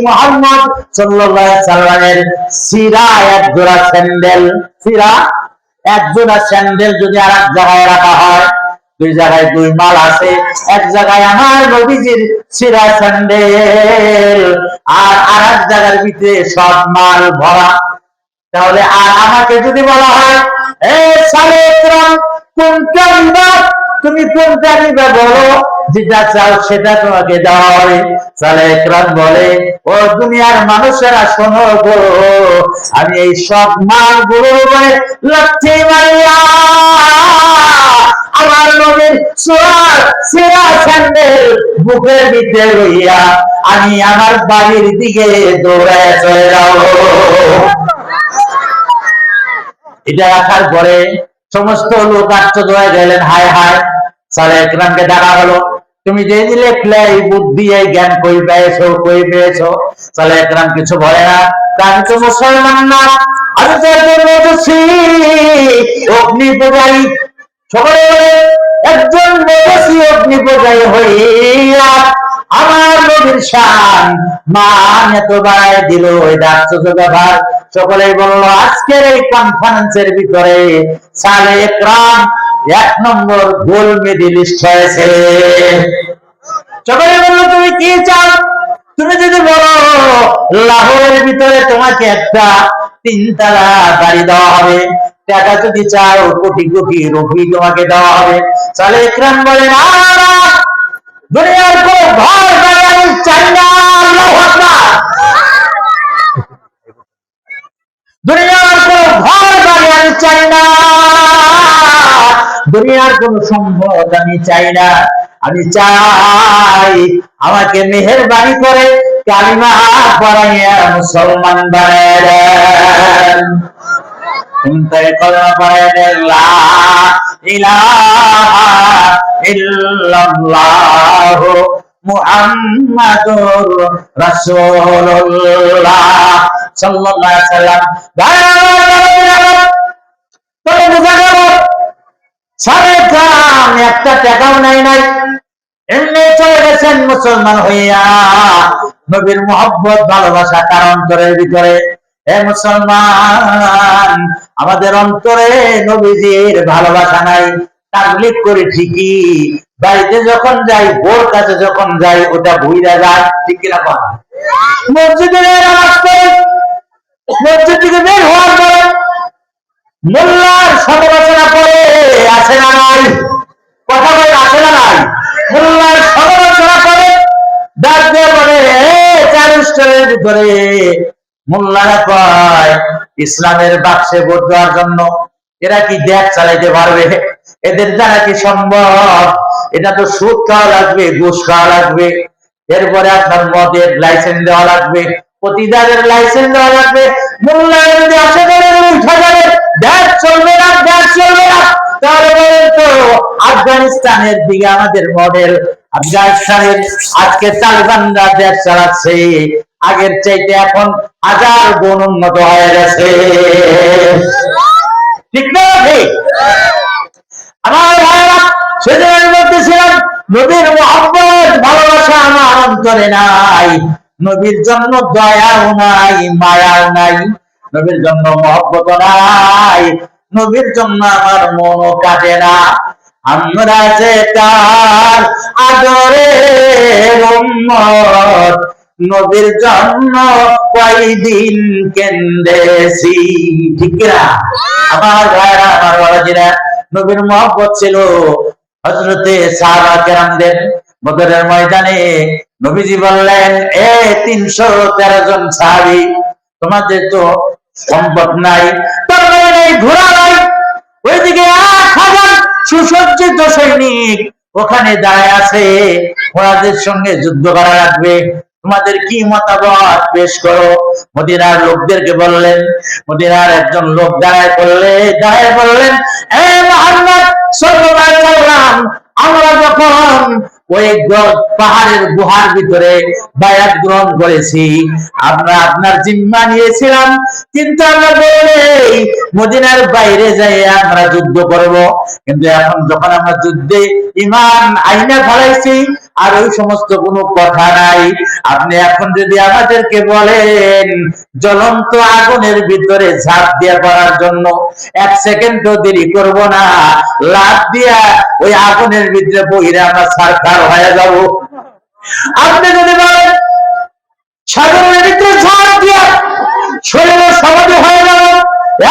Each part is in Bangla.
মুহাম্মদ সাল্লাল্লাহু আলাইহি সাল্লামের সিরা এক জোড়া স্যান্ডেল, সিরা এক জোড়া স্যান্ডেল যদি আরেক জায়গায় রাখা হয়, দুই জায়গায় দুই মাল আছে, এক জায়গায় আমার নবীজির সিরা স্যান্ডেল আর আরেক জায়গার ভিতরে সব মাল ভরা, তাহলে আর আমাকে যদি বলা হয় তুমি কোনটা নিবে বলো, যেটা চাও সেটা তোমাকে দেওয়া হবে। সালে একরাম বলে, ও দুনিয়ার মানুষেরা শোনো গো, আমি এই সব মালগুলো উপরে লাথি মারিয়া আমার নবীর সিরা স্যান্ডেল বুকের ভিতরে লইয়া আমি আমার বাড়ির দিকে দৌড়ায় চলে যাব। এটা রাখার পরে সমস্ত লোক আশ্চর্য হয়ে গেলেন, হায় হায়। সালে একরামকে ডাকা হলো, তুমি যে লিখলে এই বুদ্ধি এই জ্ঞান কই পেয়েছো? সালে একরাম কিছু বলে না, আমি তো মুসলমান না, আমি তো অগ্নি পূজারী। সকলে একজন মেঘসী অগ্নি পূজারী হইয়া আমার নবীর শান মান এত বাড়ায় দিল, এটা আশ্চর্য ব্যাপার। সকলেই বললো, আজকের এই কনফারেন্সের ভিতরে সালে একরাম 1 নম্বর গোল্ড মেডেলিস্ট হয়েছে। সকলে বললো, তুমি কি চাও? তুমি যদি বলো লাহোরের ভিতরে তোমাকে একটা 3 তলা বাড়ি দেওয়া হবে, টাকা যদি চাও কোটি কোটি রুপি তোমাকে দেওয়া হবে। সালে একরাম বলে, না দুনিয়ার কোন ঘর বাড়ি আমি চাই না, আল্লাহু আকবার। দুনিয়ার কোন ঘর বাড়ি আমি চাই না, দুনিয়ার কোন সম্পদ আমি চাই না, আমি চাই আমাকে মেহেরবানি করে কালিমা পড়াইয়া মুসলমান বানায় দেন। কলমা পড়াইয়া দেন, লা ইলাহা ইল্লাল্লাহু মুহাম্মাদুর রাসূলুল্লাহ সাল্লাল্লাহু আলাইহি ওয়াসাল্লাম। তবে বুঝা গেল সালে খান একটা টাকাও নাই, এমনি চলে গেছেন মুসলমান হইয়া। নবীর মোহব্বত ভালোবাসা তার অন্তরের ভিতরে। হে মুসলমান, আমাদের অন্তরে নবীজির ভালোবাসা নাই। তাবলীগ করি ঠিকই, বাড়িতে যখন যাই, বোর কাছে যখন যাই, ওটা ভুইরা যায়, ঠিক কিনা বল? মসজিদে নামাজ পড়ি, মসজিদ থেকে বের হওয়ার পরে মোল্লার সমালোচনা করে, আছে না নাই? কথা বলে, আছে না নাই? মোল্লার সমালোচনা করে, ডাক দিয়ে বলে, চারুষ্টের ভিতরে মোল্লারা কয় ইসলামের বাক্সে ভোট দেওয়ার জন্য এরা কি দেশ চালাইতে পারবে? এদের দ্বারা কি সম্ভব? এটা তো সুদ খাওয়া লাগবে, ঘুষ খাওয়া লাগবে, এরপরে আপনার মদের লাইসেন্স দেওয়া লাগবে, প্রতিদানের লাইসেন্স দেওয়া লাগবে। মোল্লা যদি আসে উঠা যাবে, দেশ চলবে না, দেশ চলবে না। তাহলে বলেন তো, আফগানিস্তানের দিকে আমাদের মডেল, আফগানিস্তানের আজকে তালিবানরা দেশ চালাচ্ছে, আগের চাইতে এখন 1000 গুণ উন্নত হয়ে গেছে, ঠিক না? ঠিক। আমার ভাইরা, সেদিন বলতেছিলাম, নবীর মোহাম্মদ ভালোবাসা আমার অন্তরে নাই, নবীর জন্য দয়াও নাই, মায়াও নাই, নবীর জন্য মহব্বত নাই, নবীর জন্য আমার মনও কাটে না। আমরা যে তার আদরের উম্মত, নবীর জন্য কয়দিন কেন্দেছি, ঠিক না? আমার ভাইরা, আমার বাবাজিরা, নবীর মহব্বত ছিল হযরতে সাহাবা কেরামদের। বদরের ময়দানে নবীজি বললেন, 313 জন সাহাবী, তোমাদের তো সম্পদ নাই, তরবারি নাই, ঘোড়া নাই, ওইদিকে 1000 সুসজ্জিত সৈনিক ওখানে দাঁড়ায় আছে, ওনাদের সঙ্গে যুদ্ধ করা লাগবে, তোমাদের কি মতামত পেশ করো। মদিনার লোকদেরকে বললেন, মদিনার একজন লোক দাঁড়ায় বললেন, এ মুহাম্মদ সাল্লাল্লাহু আলাইহি ওয়াসাল্লাম, আমরা যখন ওই পাহাড়ের গুহার ভিতরে বায়াত গ্রহণ করেছি, আমরা আপনার জিম্মা নিয়েছিলাম, কিন্তু আমরা বলে মদিনার বাইরে যাই আমরা যুদ্ধ করব, কিন্তু এখন যখন আমরা যুদ্ধে ঈমান আইনা ফেলাইছি, আর ওই সমস্ত কোনো কথা নাই। আপনি এখন যদি আমাদেরকে বলেন জ্বলন্ত আগুনের ভিতরে ঝাঁপ দিয়ে পড়ার জন্য, 1 সেকেন্ডও দেরি করব না, লাফ দিয়া ওই আগুনের ভিতরে বহিরে আমরা ছারখার হয়ে যাব। আপনি যদি বলেন সাগরের ভিতরে ঝাঁপ দিয়া শরীরে সমাধি হয়ে গেল,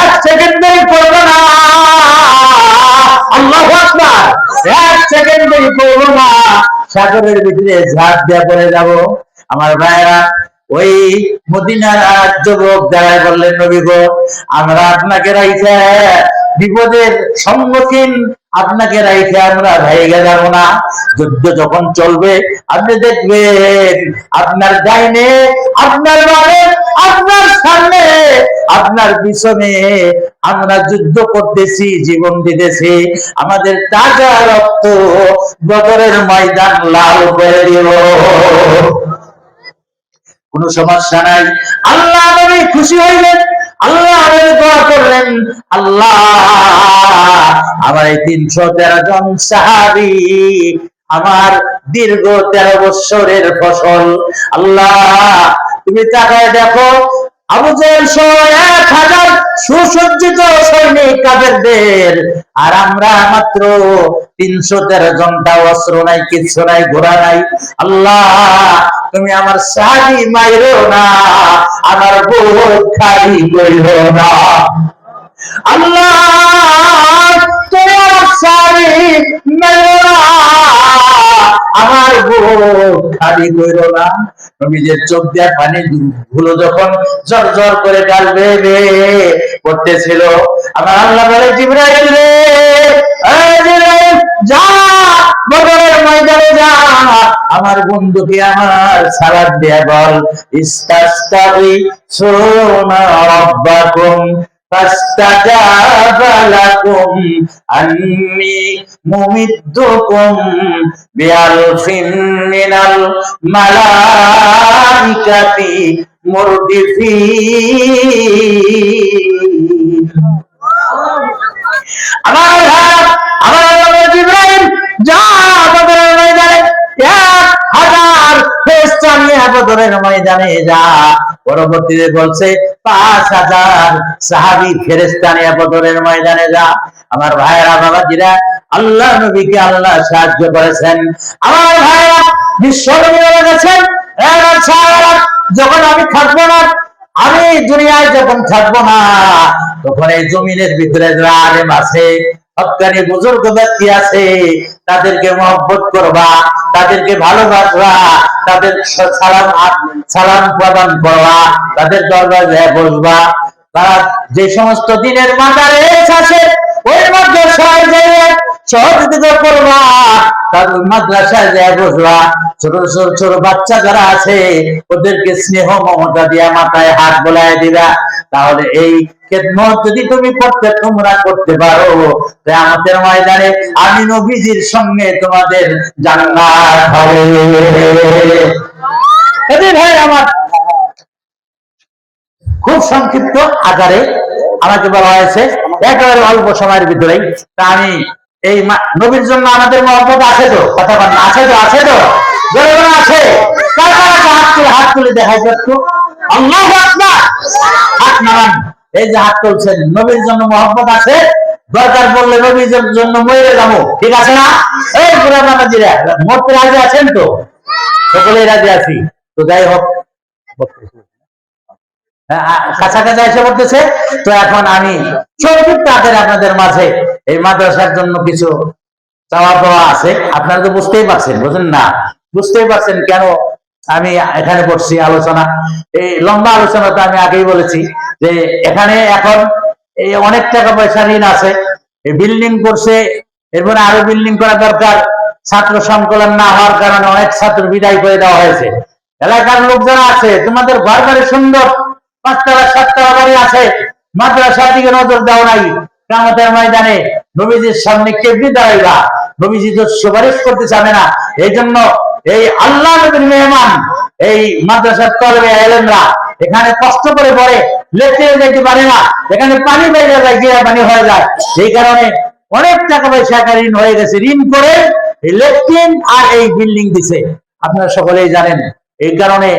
1 সেকেন্ড দেরি করব না, আল্লাহু আকবার, 1 সেকেন্ড দেরি করব না, সাগরের ভিতরে ঝাঁপ দিয়ে পড়ে যাব। আমার ভাইরা, ওই মদিনার যুবক দাঁড়ায় বললেন, নবী গো, আমরা আপনাকে রাইখে বিপদের সম্মুখীন, আপনাকে রাইখে আমরা ভেগে যাব না। যুদ্ধ যখন চলবে আপনি দেখবেন আপনার ডাইনে, আপনার বামে, আপনার সামনে, আপনার পিছনে আমরা যুদ্ধ করতেছি, জীবন দিতেছি, আমাদের তাজা রক্ত বদরের ময়দান লাল করে দিব, কোনো সমস্যা নাই। আল্লাহ নবী খুশি হইলেন, আল্লাহ নবী দোয়া করলেন, আল্লাহ আমার এই 313 জন সাহাবী, আমার দীর্ঘ 13 বছরের ফসল, আল্লাহ তুমি তাকায় দেখো, আবু জেহেল সহ 1000 সুসজ্জিত সৈনিক কাফেরদের, আর আমরা মাত্র 313 জনটা, অস্ত্র নাই, কিচ্ছু নাই, ঘোড়া নাই। আল্লাহ তুমি আমার সাহাবী মাইরো না, আমার বুক খালি কইরো না, আল্লাহ তুমি আমার সাহাবী মাইরো না, আমার বুক খালি কইরো না। নবীদের চোখ দিয়ে পানি গুলো যখন জর জর করে গাল বেয়ে বেয়ে পড়তেছিল, আমার আল্লাহ বলে, জিবরাইল রে, জিবরাইল যা, বদরের ময়দানে যা, আমার বন্ধুকে আমার সালাত দিয়ে বল, ইস্তাগফিরুনা রাব্বাকুম ফাস্তাজাবা লাকুম আন্নী মুমিদ্দুকুম বিআলফিন মিনাল মালাইকাতি মুরদিফিন। আমার জিবরাইল যা, বদরের ময়দানে 1000 ফেরেশতা নিয়ে বদরের ময়দানে যা। পরবর্তীতে বলছে 5000 সাহাবী ফেরেশতা নিয়ে বদরের ময়দানে যা। আমার ভাইরা, বাবাজিরা, আল্লাহ নবীকে আল্লাহ সাহায্য করেছেন। আমার ভাইরা, বিশ্বনবী বলেছেন, যখন আমি থাকবো না, আমি দুনিয়ায় যখন থাকবো না, তখন এই জমিনের ভিতরে যারা আলেম আছে, হক্কানি বুজুর্গ ব্যক্তি আছে, তাদেরকে মহব্বত করবা, তাদেরকে ভালোবাসবা, তাদের সালাম প্রদান করবা, তাদের দরবারে বসবা। তারা যে সমস্ত দিনের মাজারে আছে, ওই মাদ্রাসায় যেয়ে সহযোগিতা করবা, তাদের মাদ্রাসায় যেয়ে বসবা। ছোট ছোট ছোট বাচ্চা যারা আছে, ওদেরকে স্নেহ মমতা দিয়া মাথায় হাত বোলায় দিবা। তাহলে এই খেদমত যদি তুমি তোমরা করতে পারো, কিয়ামতের ময়দানে আমি নবীজির সঙ্গে তোমাদের জান্নাত হবে। এই ভাই আমার, খুব সংক্ষিপ্ত আকারে আমাকে বলা হয়েছে, একেবারে অল্প সময়ের ভিতরেই। তা আমি এই নবীর জন্য আমাদের মহব্বত আছে তো? কথা বলেন, আছে তো? আছে তো? জোরে বলে আছে? হাত তুলে দেখাই একটু, আল্লাহু আকবার, হাত নামান। এই যে হাত তুলছেন, নবীর জন্য মহব্বত আছে, দরকার পড়লে নবীর জন্য মরে যাবো, ঠিক আছে না? এই পুরান নামাজিরা মরতে রাজি আছেন তো? সকলেই রাজি আছি তো। যাই হোক, কাছাকাছি এসে পড়তেছে তো। এখন আমি সংক্ষিপ্ত আকারে আপনাদের মাঝে এই মাদ্রাসার জন্য কিছু চাওয়া পাওয়া আছে। আপনারা তো বুঝতেই পারছেন, বুঝেন না? বুঝতেই পারছেন কেন আমি এখানে করছি আলোচনা। এই লম্বা আলোচনা তো আমি আগেই বলেছি যে এখানে এখন এই অনেক টাকা পয়সা ঋণ আছে, এই বিল্ডিং করছে, এরপরে আরো বিল্ডিং করা দরকার। ছাত্র সংকলন না হওয়ার কারণে অনেক ছাত্র বিদায় করে দেওয়া হয়েছে। এলাকার লোক যারা আছে, তোমাদের ঘর বাড়ি সুন্দর, 5তলা 7তলা বাড়ি আছে, মাদ্রাসার দিকে নজর দাও নাই। কিয়ামতের ময়দানে নবীজির সামনে কেমনি দাঁড়াইবা? নবীজি তো সুপারিশ করতে চাবে না। এই জন্য এই আল্লাহ নবীর মেহমান, এই মাদ্রাসার তলবে এলেমরা এখানে কষ্ট করে পড়ে, লেটে যেতে পারে না, এখানে পানি বেড়ে যায়, গিয়া পানি হয়ে যায়। সেই কারণে অনেক টাকা পয়সা ঋণ হয়ে গেছে। ঋণ করে এই লেট্রিন আর এই বিল্ডিং দিছে, আপনারা সকলেই জানেন। এই কারণে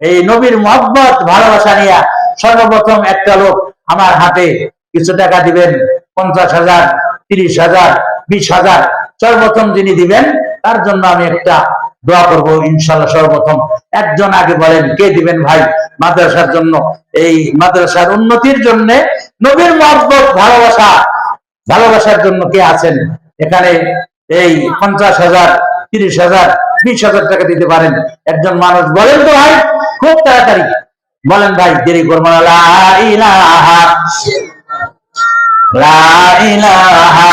এই নবীর মহব্বত ভালোবাসা নিয়ে সর্বপ্রথম একটা লোক আমার হাতে কিছু টাকা দিবেন, 50,000, 30,000, 20,000, সর্বপ্রথম যিনি দিবেন তার জন্য আমি একটা দোয়া করবো ইনশাল্লাহ। সর্বপ্রথম একজন আগে বলেন, কে দিবেন ভাই মাদ্রাসার জন্য, এই মাদ্রাসার উন্নতির জন্য, নবীর মহব্বত ভালোবাসার জন্য কে আছেন এখানে? এই 50,000, 30,000, 20,000 টাকা দিতে পারেন একজন মানুষ বলেন তো ভাই, খুব তাড়াতাড়ি বলেন ভাই, দেরি করবো না। লা ইলাহা, লা ইলাহা